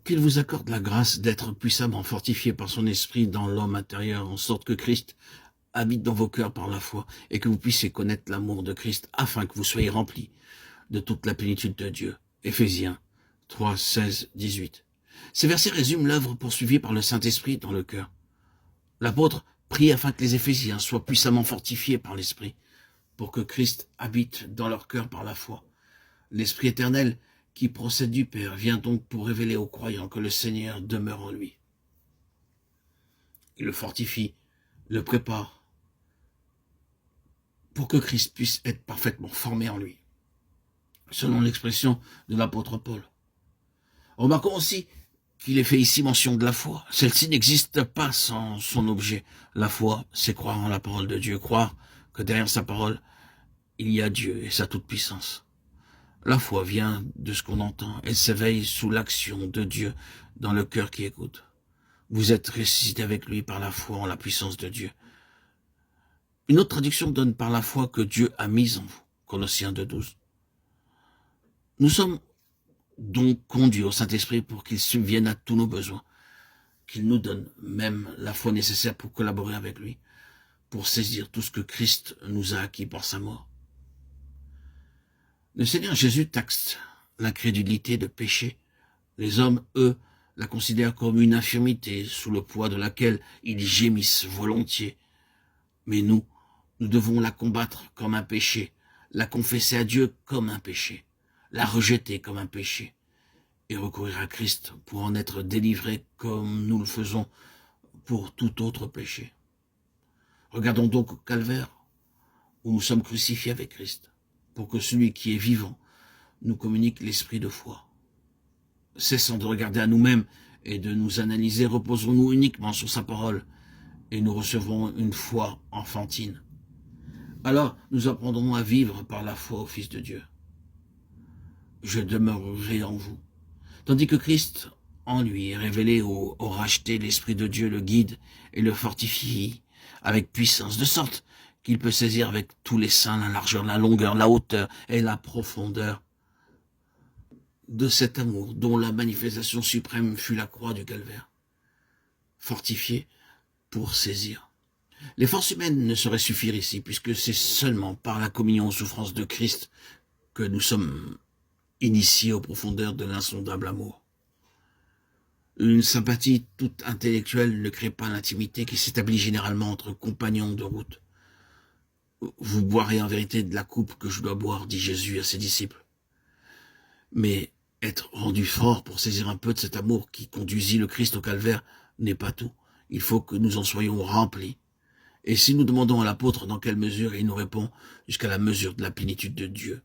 qu'il vous accorde la grâce d'être puissamment fortifié par son esprit dans l'homme intérieur, en sorte que Christ habite dans vos cœurs par la foi, et que vous puissiez connaître l'amour de Christ, afin que vous soyez remplis de toute la plénitude de Dieu. Éphésiens 3, 16, 18. Ces versets résument l'œuvre poursuivie par le Saint-Esprit dans le cœur. L'apôtre prie afin que les Éphésiens soient puissamment fortifiés par l'Esprit, pour que Christ habite dans leur cœur par la foi. L'Esprit éternel qui procède du Père vient donc pour révéler aux croyants que le Seigneur demeure en lui. Il le fortifie, le prépare, pour que Christ puisse être parfaitement formé en lui, selon l'expression de l'apôtre Paul. Remarquons aussi qu'il est fait ici mention de la foi. Celle-ci n'existe pas sans son objet. La foi, c'est croire en la parole de Dieu, croire que derrière sa parole, il y a Dieu et sa toute-puissance. La foi vient de ce qu'on entend. Elle s'éveille sous l'action de Dieu dans le cœur qui écoute. Vous êtes ressuscité avec lui par la foi en la puissance de Dieu. Une autre traduction donne par la foi que Dieu a mise en vous. Colossiens 2,12. Nous sommes donc conduits au Saint-Esprit pour qu'il subvienne à tous nos besoins, qu'il nous donne même la foi nécessaire pour collaborer avec lui, pour saisir tout ce que Christ nous a acquis par sa mort. Le Seigneur Jésus taxe l'incrédulité de péché. Les hommes, eux, la considèrent comme une infirmité sous le poids de laquelle ils gémissent volontiers. Mais nous devons la combattre comme un péché, la confesser à Dieu comme un péché, la rejeter comme un péché, et recourir à Christ pour en être délivré comme nous le faisons pour tout autre péché. Regardons donc au calvaire, où nous sommes crucifiés avec Christ, pour que celui qui est vivant nous communique l'esprit de foi. Cessons de regarder à nous-mêmes et de nous analyser, reposons-nous uniquement sur sa parole, et nous recevrons une foi enfantine. Alors nous apprendrons à vivre par la foi au Fils de Dieu. Je demeurerai en vous. Tandis que Christ, en lui, est révélé au racheté, l'Esprit de Dieu le guide et le fortifie avec puissance, de sorte qu'il peut saisir avec tous les saints la largeur, la longueur, la hauteur et la profondeur de cet amour dont la manifestation suprême fut la croix du calvaire. Fortifié pour saisir. Les forces humaines ne sauraient suffire ici, puisque c'est seulement par la communion aux souffrances de Christ que nous sommes initiés aux profondeurs de l'insondable amour. Une sympathie toute intellectuelle ne crée pas l'intimité qui s'établit généralement entre compagnons de route. Vous boirez en vérité de la coupe que je dois boire, dit Jésus à ses disciples. Mais être rendu fort pour saisir un peu de cet amour qui conduisit le Christ au calvaire n'est pas tout. Il faut que nous en soyons remplis. Et si nous demandons à l'apôtre dans quelle mesure, il nous répond jusqu'à la mesure de la plénitude de Dieu.